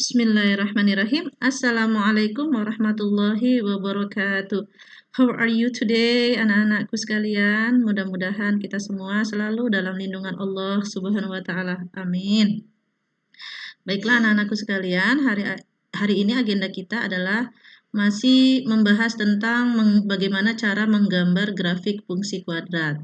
Bismillahirrahmanirrahim. Assalamualaikum warahmatullahi wabarakatuh. How are you today, anak-anakku sekalian? Mudah-mudahan kita semua selalu dalam lindungan Allah Subhanahu wa taala. Amin. Baiklah anak-anakku sekalian, hari ini agenda kita adalah masih membahas tentang bagaimana cara menggambar grafik fungsi kuadrat.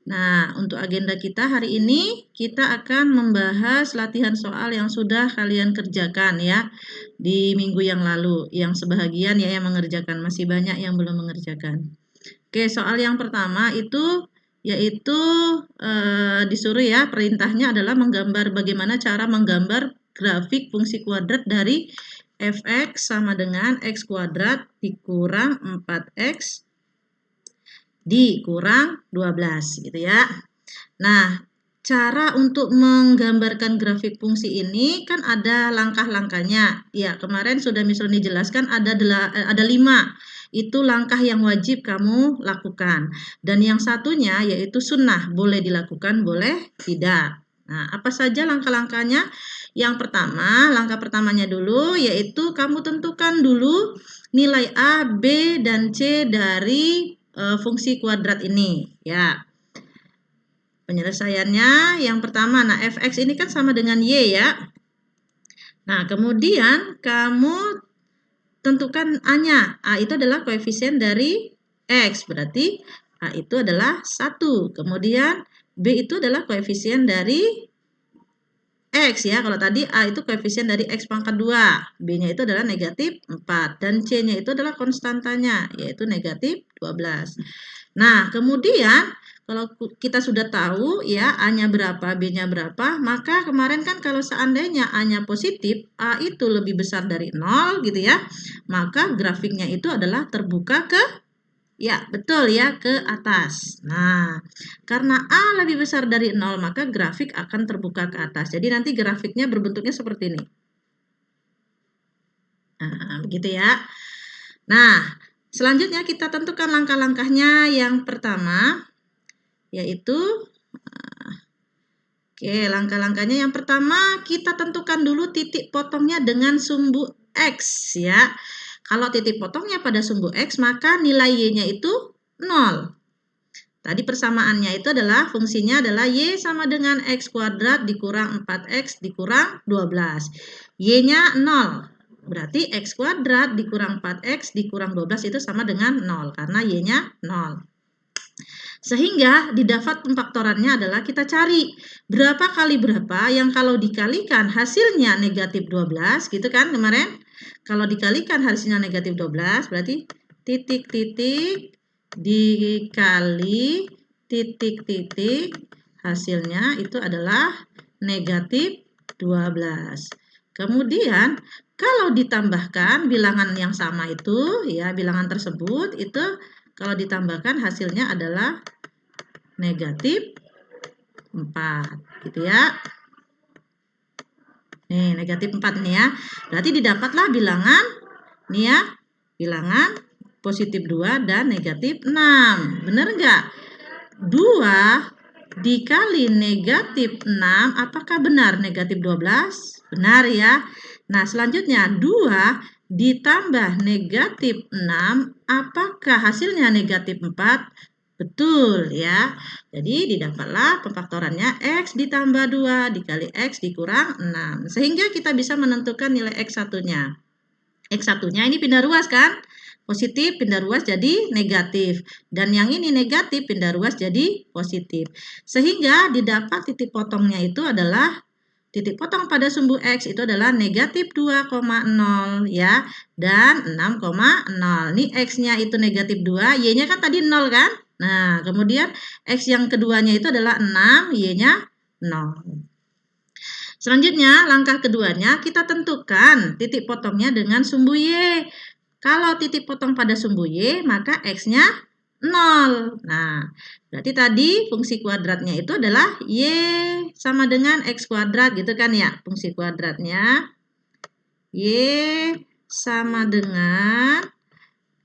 Nah, untuk agenda kita hari ini, kita akan membahas latihan soal yang sudah kalian kerjakan ya di minggu yang lalu. Yang sebahagian ya yang mengerjakan, masih banyak yang belum mengerjakan. Oke, soal yang pertama itu yaitu disuruh ya, perintahnya adalah menggambar bagaimana cara menggambar grafik fungsi kuadrat dari fx sama dengan x kuadrat dikurang 4x dikurang 12 gitu ya. Nah, cara untuk menggambarkan grafik fungsi ini kan ada langkah-langkahnya. Ya, kemarin sudah misalnya dijelaskan ada 5. Itu langkah yang wajib kamu lakukan. Dan yang satunya yaitu sunnah, boleh dilakukan, boleh tidak. Nah, apa saja langkah-langkahnya? Yang pertama, langkah pertamanya dulu yaitu kamu tentukan dulu nilai A, B, dan C dari fungsi kuadrat ini ya. Penyelesaiannya yang pertama, nah fx ini kan sama dengan y ya. Nah kemudian kamu tentukan a-nya. A itu adalah koefisien dari x, berarti a itu adalah 1. Kemudian b itu adalah koefisien dari x ya. Kalau tadi a itu koefisien dari x pangkat 2, b-nya itu adalah negatif 4, dan c-nya itu adalah konstantanya, yaitu negatif 12. Nah, kemudian kalau kita sudah tahu ya A-nya berapa, B-nya berapa, maka kemarin kan kalau seandainya A-nya positif, A itu lebih besar dari 0 gitu ya, maka grafiknya itu adalah terbuka ke ya, betul ya, ke atas. Nah, karena A lebih besar dari 0, maka grafik akan terbuka ke atas. Jadi nanti grafiknya berbentuknya seperti ini. Nah, begitu ya. Nah, selanjutnya kita tentukan langkah-langkahnya. Yang pertama, yaitu, oke, langkah-langkahnya yang pertama kita tentukan dulu titik potongnya dengan sumbu X ya. Kalau titik potongnya pada sumbu X, maka nilai Y-nya itu 0. Tadi persamaannya itu adalah fungsinya adalah Y sama dengan X kuadrat dikurang 4X dikurang 12. Y-nya 0. Berarti X kuadrat dikurang 4X dikurang 12 itu sama dengan 0. Karena Y-nya 0. Sehingga didapat pemfaktorannya adalah kita cari berapa kali berapa yang kalau dikalikan hasilnya negatif 12 gitu kan kemarin. Kalau dikalikan hasilnya negatif 12 berarti titik-titik dikali titik-titik hasilnya itu adalah negatif 12. Kemudian kalau ditambahkan bilangan yang sama itu ya, bilangan tersebut itu kalau ditambahkan hasilnya adalah negatif 4 gitu ya. Nih negatif 4 nih ya. Berarti didapatlah bilangan nih ya, bilangan positif 2 dan negatif 6. Benar enggak? 2 dikali negatif 6, apakah benar negatif 12? Benar ya. Nah selanjutnya 2 ditambah negatif 6, apakah hasilnya negatif 4? Betul ya. Jadi didapatlah pemfaktorannya X ditambah 2 dikali X dikurang 6. Sehingga kita bisa menentukan nilai X1-nya. X1-nya ini pindah ruas kan? Positif pindah ruas jadi negatif. Dan yang ini negatif pindah ruas jadi positif. Sehingga didapat titik potongnya itu adalah titik potong pada sumbu X itu adalah negatif 2,0 ya. Dan 6,0. Ini X-nya itu negatif 2, Y-nya kan tadi 0 kan? Nah, kemudian X yang keduanya itu adalah 6, Y-nya 0. Selanjutnya, langkah keduanya kita tentukan titik potongnya dengan sumbu Y. Kalau titik potong pada sumbu Y, maka X-nya 0. Nah, berarti tadi fungsi kuadratnya itu adalah Y sama dengan X kuadrat gitu kan ya. Fungsi kuadratnya Y sama dengan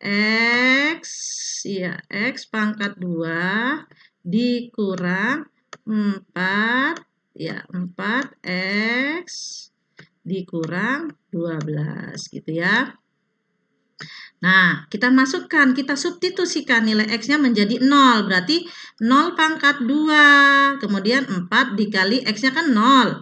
X ya, X pangkat 2 dikurang 4 ya, 4X dikurang 12 gitu ya. Nah, kita masukkan, kita substitusikan nilai X-nya menjadi 0. Berarti 0 pangkat 2. Kemudian 4 dikali X-nya kan 0.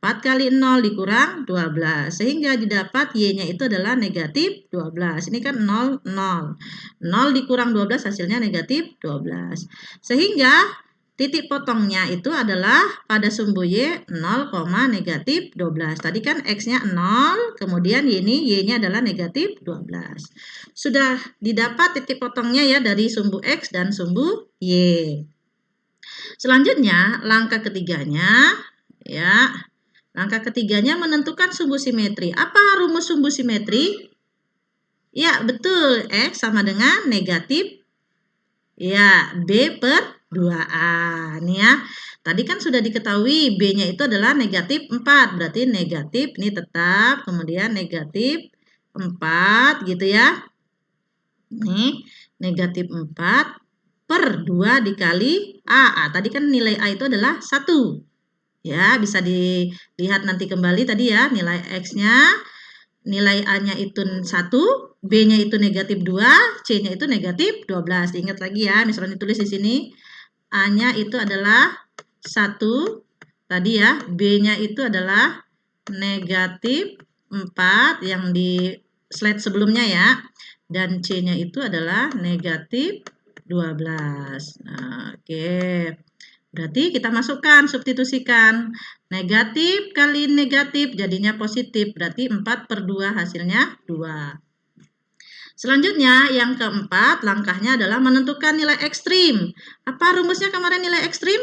4 kali 0 dikurang 12. Sehingga didapat Y-nya itu adalah negatif 12. Ini kan 0, 0. 0 dikurang 12 hasilnya negatif 12. Sehingga titik potongnya itu adalah pada sumbu Y 0, negatif 12. Tadi kan X-nya 0, kemudian Y-nya adalah negatif 12. Sudah didapat titik potongnya ya dari sumbu X dan sumbu Y. Selanjutnya, langkah ketiganya ya. Langkah ketiganya menentukan sumbu simetri. Apa rumus sumbu simetri? Ya, betul. X sama dengan negatif ya B per 2A. Nih ya. Tadi kan sudah diketahui B-nya itu adalah negatif 4. Berarti negatif ini tetap, kemudian negatif 4 gitu ya. Nih, negatif 4 per 2 dikali A. Tadi kan nilai A itu adalah 1. Ya, bisa dilihat nanti kembali tadi ya, nilai X-nya, nilai A-nya itu 1, B-nya itu negatif 2, C-nya itu negatif 12. Ingat lagi ya, misalnya ditulis di sini, A-nya itu adalah 1, tadi ya, B-nya itu adalah negatif 4, yang di slide sebelumnya ya, dan C-nya itu adalah negatif 12. Nah, oke. Berarti kita masukkan, substitusikan. Negatif kali negatif jadinya positif. Berarti 4 per 2 hasilnya 2. Selanjutnya yang keempat langkahnya adalah menentukan nilai ekstrim. Apa rumusnya kemarin nilai ekstrim?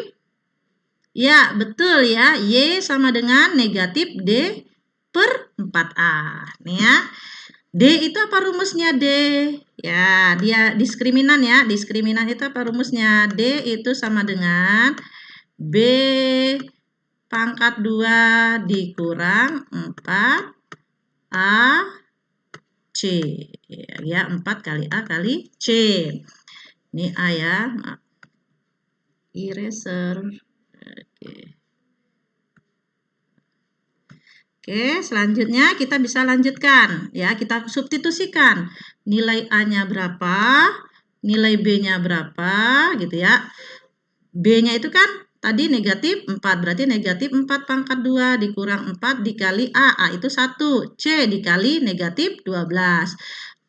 Ya betul ya. Y sama dengan negatif D per 4A. Nih ya. D itu apa rumusnya D? Ya, dia diskriminan ya. Diskriminan itu apa rumusnya? D itu sama dengan B pangkat 2 dikurang 4A C. Ya, 4 kali A kali C. Ini A ya. Maaf. Eraser. Oke, selanjutnya kita bisa lanjutkan ya, kita substitusikan nilai A-nya berapa, nilai B-nya berapa gitu ya. B-nya itu kan tadi negatif 4, berarti negatif 4 pangkat 2 dikurang 4 dikali A itu 1, C dikali negatif 12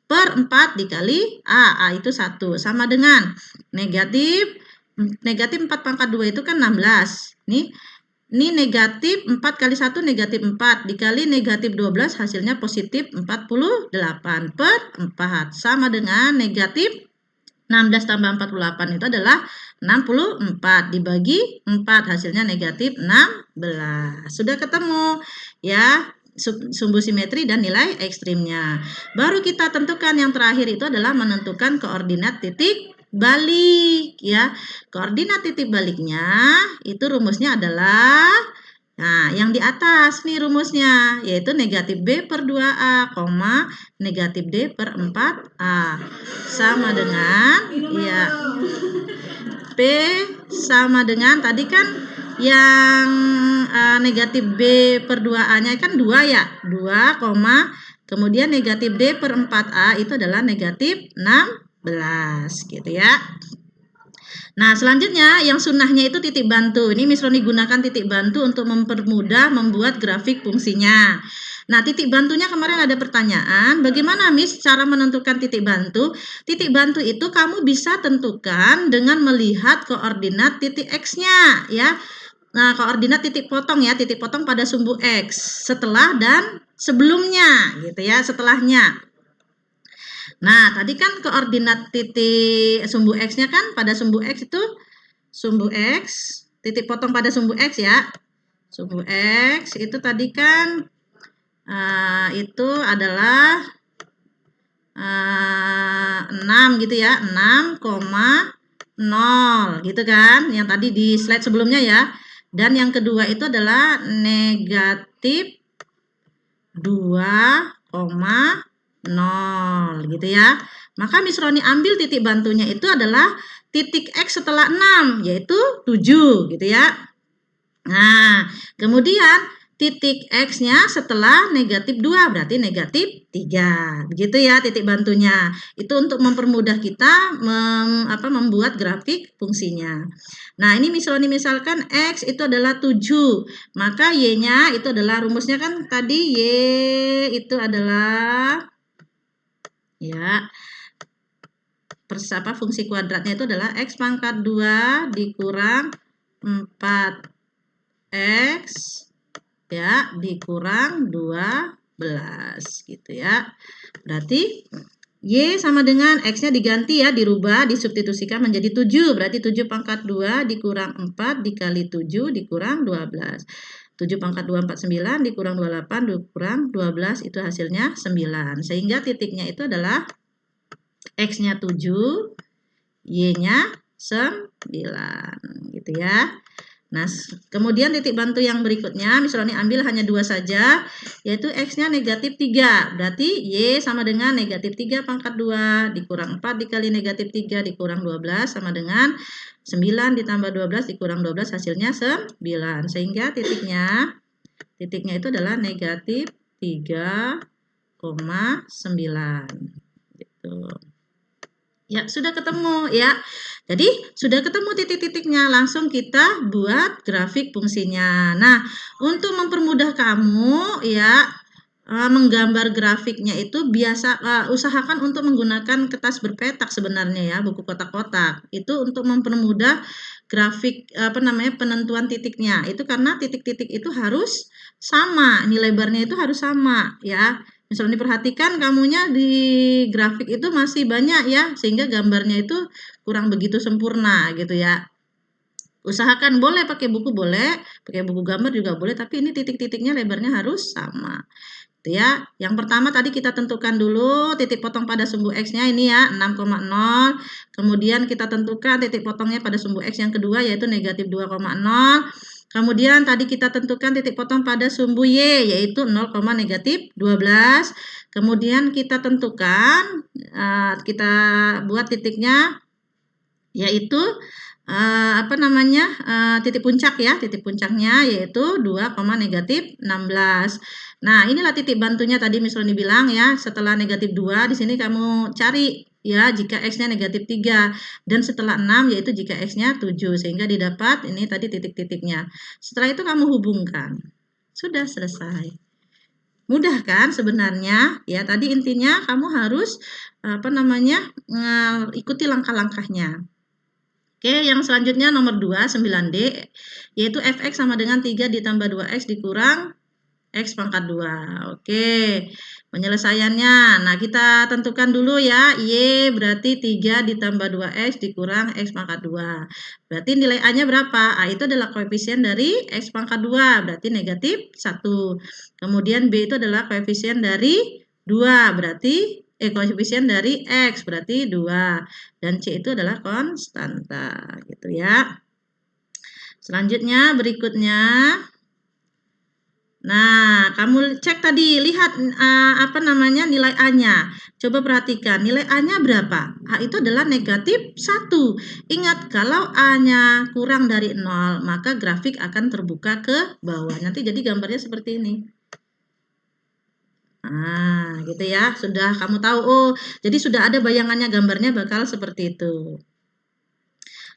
per 4 dikali A itu 1, sama dengan negatif 4 pangkat 2 itu kan 16. Ini negatif 4 kali 1 negatif 4 dikali negatif 12 hasilnya positif 48 per 4 sama dengan negatif 16 tambah 48 itu adalah 64 dibagi 4 hasilnya negatif 16. Sudah ketemu ya sumbu simetri dan nilai ekstrimnya. Baru kita tentukan yang terakhir itu adalah menentukan koordinat titik balik ya. Koordinat titik baliknya itu rumusnya adalah yang di atas nih rumusnya, yaitu negatif B per 2A, negatif D per 4A. Sama dengan ya P sama dengan tadi kan yang negatif B per 2A-nya kan 2 ya. 2, kemudian negatif D per 4A itu adalah negatif 16 gitu ya. Nah, selanjutnya yang sunnahnya itu titik bantu. Ini Miss Roni gunakan titik bantu untuk mempermudah membuat grafik fungsinya. Nah, titik bantunya kemarin ada pertanyaan, bagaimana Miss cara menentukan titik bantu? Titik bantu itu kamu bisa tentukan dengan melihat koordinat titik X-nya ya. Nah, koordinat titik potong ya, titik potong pada sumbu X setelah dan sebelumnya gitu ya, setelahnya. Nah, tadi kan koordinat titik sumbu X-nya kan pada sumbu X itu sumbu X, titik potong pada sumbu X ya. Sumbu X itu tadi kan itu adalah 6 gitu ya, 6,0 gitu kan. Yang tadi di slide sebelumnya ya. Dan yang kedua itu adalah negatif 2,0 gitu ya. Maka Miss Roni ambil titik bantunya itu adalah titik X setelah 6 yaitu 7 gitu ya. Nah, kemudian titik X-nya setelah negatif 2, berarti negatif 3. Begitu ya titik bantunya. Itu untuk mempermudah kita membuat grafik fungsinya. Nah, ini misalkan X itu adalah 7, maka Y-nya itu adalah, rumusnya kan tadi Y itu adalah, ya, fungsi kuadratnya itu adalah X pangkat 2 dikurang 4X ya dikurang 12 gitu ya. Berarti Y sama dengan X-nya diganti ya, dirubah, disubstitusikan menjadi 7. Berarti 7 pangkat 2 dikurang 4 dikali 7 dikurang 12. 7 pangkat 2, 49 dikurang 28 dikurang 12, itu hasilnya 9. Sehingga titiknya itu adalah X-nya 7, Y-nya 9 gitu ya. Nah, kemudian titik bantu yang berikutnya, misalnya ambil hanya 2 saja, yaitu X-nya negatif 3. Berarti Y sama dengan negatif 3 pangkat 2 dikurang 4 dikali negatif 3 dikurang 12 sama dengan 9 ditambah 12 dikurang 12, hasilnya 9. Sehingga titiknya itu adalah negatif 3,9 gitu. Ya, sudah ketemu ya. Jadi, sudah ketemu titik-titiknya. Langsung kita buat grafik fungsinya. Nah, untuk mempermudah kamu ya menggambar grafiknya itu usahakan untuk menggunakan kertas berpetak sebenarnya ya, buku kotak-kotak. Itu untuk mempermudah grafik penentuan titiknya. Itu karena titik-titik itu harus sama, nilai lebarnya itu harus sama ya. Misalnya diperhatikan kamunya di grafik itu masih banyak ya, sehingga gambarnya itu kurang begitu sempurna gitu ya. Usahakan, boleh pakai buku boleh, pakai buku gambar juga boleh, tapi ini titik-titiknya lebarnya harus sama. Gitu ya. Yang pertama tadi kita tentukan dulu titik potong pada sumbu X-nya ini ya 6,0. Kemudian kita tentukan titik potongnya pada sumbu X yang kedua yaitu negatif 2,0. Kemudian tadi kita tentukan titik potong pada sumbu Y yaitu 0, negatif 12. Kemudian kita tentukan, kita buat titiknya yaitu titik puncak ya, titik puncaknya yaitu 2, negatif 16. Nah, inilah titik bantunya tadi misalnya dibilang ya, setelah negatif 2 di sini kamu cari ya jika X-nya negatif 3 dan setelah 6 yaitu jika X-nya 7, sehingga didapat ini tadi titik-titiknya. Setelah itu kamu hubungkan. Sudah selesai. Mudah kan sebenarnya? Ya, tadi intinya kamu harus ikuti langkah-langkahnya. Oke, yang selanjutnya nomor 2, 9D, yaitu fx sama dengan 3 ditambah 2x dikurang X pangkat 2. Oke, penyelesaiannya. Nah, kita tentukan dulu ya. Y berarti 3 ditambah 2X dikurang X pangkat 2. Berarti nilai A-nya berapa? A itu adalah koefisien dari X pangkat 2. Berarti negatif 1. Kemudian B itu adalah koefisien dari 2. Berarti koefisien dari X. Berarti 2. Dan C itu adalah konstanta. Gitu ya. Selanjutnya, berikutnya. Nah, kamu cek tadi, lihat nilai A-nya. Coba perhatikan, nilai A-nya berapa? A itu adalah negatif 1. Ingat, kalau A-nya kurang dari 0, maka grafik akan terbuka ke bawah. Nanti jadi gambarnya seperti ini. Nah, gitu ya. Sudah kamu tahu, oh, jadi sudah ada bayangannya, gambarnya bakal seperti itu.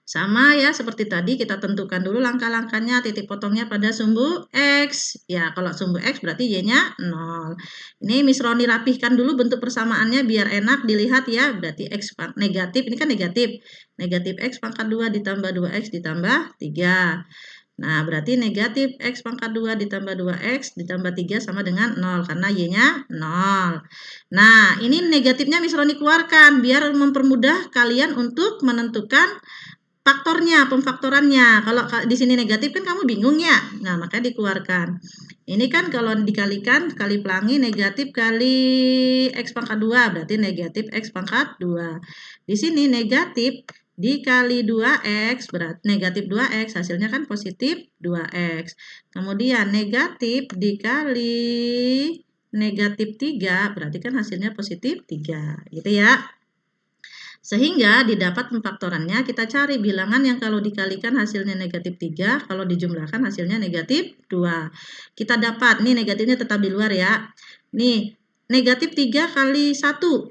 Sama ya, seperti tadi kita tentukan dulu langkah-langkahnya, titik potongnya pada sumbu X. Ya, kalau sumbu X berarti Y-nya 0. Ini Miss Roni rapihkan dulu bentuk persamaannya biar enak dilihat ya. Berarti X negatif, ini kan negatif. Negatif X pangkat 2 ditambah 2X ditambah 3. Nah, berarti negatif X pangkat 2 ditambah 2X ditambah 3 sama dengan 0, karena Y-nya 0. Nah, ini negatifnya Miss Roni keluarkan, biar mempermudah kalian untuk menentukan faktornya, pemfaktorannya. Kalau di sini negatif kan kamu bingung ya. Nah, makanya dikeluarkan. Ini kan kalau dikalikan, kali pelangi negatif kali X pangkat 2, berarti negatif X pangkat 2. Di sini negatif dikali 2X, berarti negatif 2X, hasilnya kan positif 2X. Kemudian negatif dikali negatif 3, berarti kan hasilnya positif 3. Gitu ya. Sehingga didapat pemfaktorannya kita cari bilangan yang kalau dikalikan hasilnya negatif 3, kalau dijumlahkan hasilnya negatif 2. Kita dapat, nih negatifnya tetap di luar ya. Nih, negatif 3 kali 1.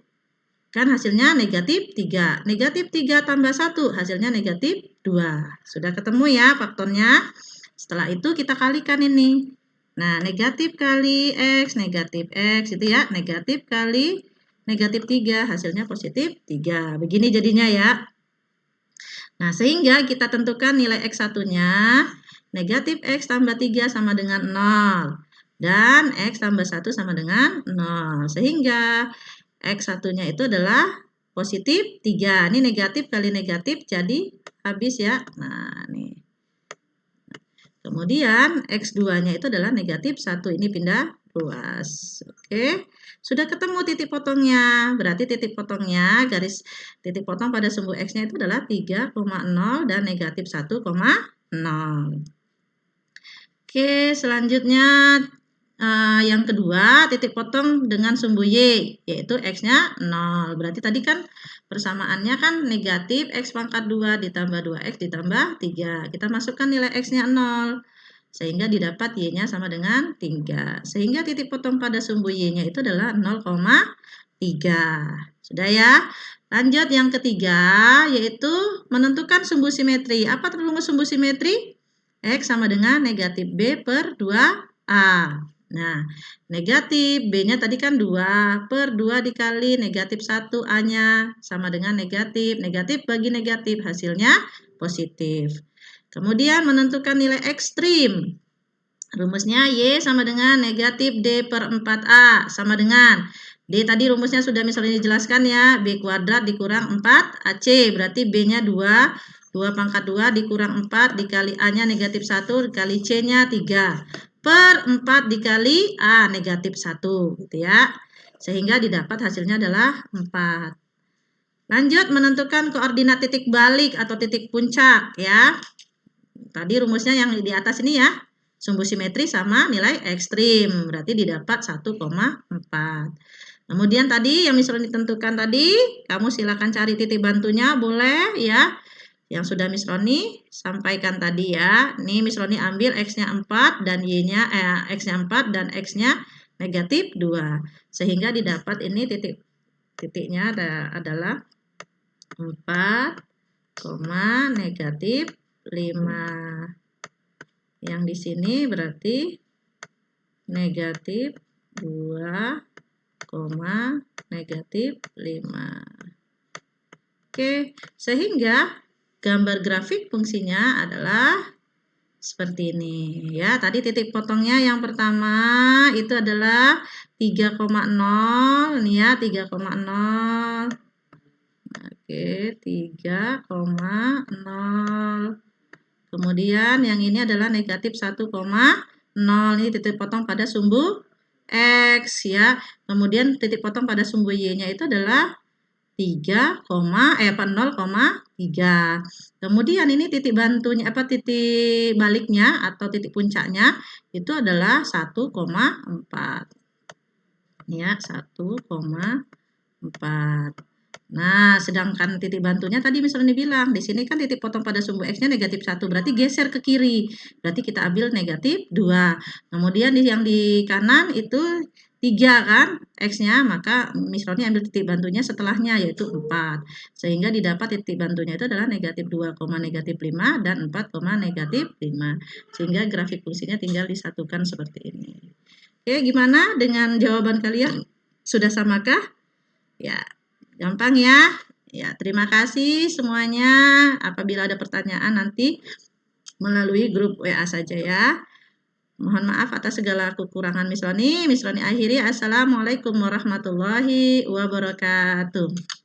Kan hasilnya negatif 3. Negatif 3 tambah 1 hasilnya negatif 2. Sudah ketemu ya faktornya. Setelah itu kita kalikan ini. Nah, negatif kali X, negatif X itu ya. Negatif kali negatif 3 hasilnya positif 3. Begini jadinya ya. Nah, sehingga kita tentukan nilai X1-nya. Negatif X tambah 3 sama dengan 0. Dan X tambah 1 sama dengan 0. Sehingga X1-nya itu adalah positif 3. Ini negatif kali negatif jadi habis ya. Nah, nih. Kemudian X2-nya itu adalah negatif 1. Ini pindah ruas. Oke. Sudah ketemu titik potongnya. Berarti titik potongnya, garis titik potong pada sumbu X-nya itu adalah 3,0 dan negatif 1,0. Oke, selanjutnya yang kedua, titik potong dengan sumbu Y, yaitu X-nya 0. Berarti tadi kan persamaannya kan negatif X pangkat 2 ditambah 2X ditambah 3. Kita masukkan nilai X-nya 0. Sehingga didapat Y-nya sama dengan 3. Sehingga titik potong pada sumbu Y-nya itu adalah 0,3. Sudah ya? Lanjut yang ketiga, yaitu menentukan sumbu simetri. Apa rumus sumbu simetri? X sama dengan negatif B per 2A. Nah, negatif B-nya tadi kan 2 per 2 dikali negatif 1 A-nya sama dengan negatif. Negatif bagi negatif hasilnya positif. Kemudian menentukan nilai ekstrim. Rumusnya Y sama dengan negatif D per 4A sama dengan D tadi rumusnya sudah misalnya dijelaskan ya. B kuadrat dikurang 4AC. Berarti B-nya 2. 2 pangkat 2 dikurang 4 dikali A-nya negatif 1 dikali C-nya 3. Per 4 dikali A negatif 1 gitu ya. Sehingga didapat hasilnya adalah 4. Lanjut menentukan koordinat titik balik atau titik puncak ya. Tadi rumusnya yang di atas ini ya. Sumbu simetri sama nilai ekstrim. Berarti didapat 1,4. Kemudian tadi yang misalnya ditentukan tadi, kamu silakan cari titik bantunya boleh ya. Yang sudah Miss Roni sampaikan tadi ya. Nih Miss Roni ambil X-nya 4 dan Y-nya X-nya 4 dan X-nya negatif 2. Sehingga didapat ini titiknya adalah 4, negatif 5. Yang di sini berarti negatif 2, negatif 5. Oke, sehingga gambar grafik fungsinya adalah seperti ini ya. Tadi titik potongnya yang pertama itu adalah 3,0 nih ya, 3,0. Oke, 3,0. Kemudian yang ini adalah negatif 1,0. Ini titik potong pada sumbu X ya. Kemudian titik potong pada sumbu Y-nya itu adalah 0,3. Kemudian ini titik bantunya titik baliknya atau titik puncaknya itu adalah 1,4. Ya, 1,4. Nah, sedangkan titik bantunya tadi misalnya dibilang, di sini kan titik potong pada sumbu X-nya negatif 1, berarti geser ke kiri. Berarti kita ambil negatif 2. Kemudian yang di kanan itu 3 kan X-nya, maka Miss Roni ambil titik bantunya setelahnya yaitu 4. Sehingga didapat titik bantunya itu adalah negatif 2, negatif 5 dan 4, negatif 5. Sehingga grafik fungsinya tinggal disatukan seperti ini. Oke, gimana dengan jawaban kalian? Sudah samakah? Ya. Gampang ya. Ya, terima kasih semuanya. Apabila ada pertanyaan nanti melalui grup WA saja ya. Mohon maaf atas segala kekurangan Miss Roni. Miss Roni akhiri. Assalamualaikum warahmatullahi wabarakatuh.